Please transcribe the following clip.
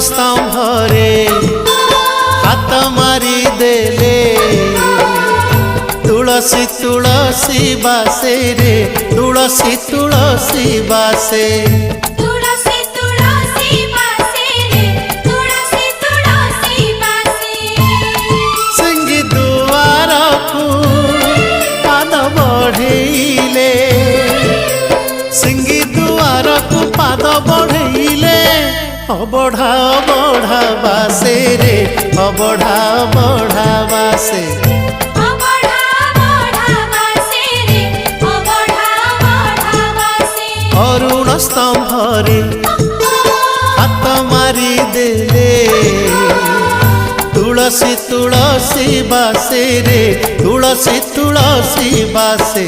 स्तंभरे हाथ मारी देले तुलसी तुलसी बासे रे तुलसी तुलसी बासे तुलसी तुलसी बासे रे तुलसी तुलसी बासे सिंगी दुआर को पाद बढ़ेले सिंगी दुआर को पाद बढ़ेले अबढ़ा अबढ़ा बासे रे अबढ़ा अबढ़ा बासे अरुण स्तंभरे हाथ मारी देले तुलसी तुलसी बासे रे तुलसी तुलसी बासे।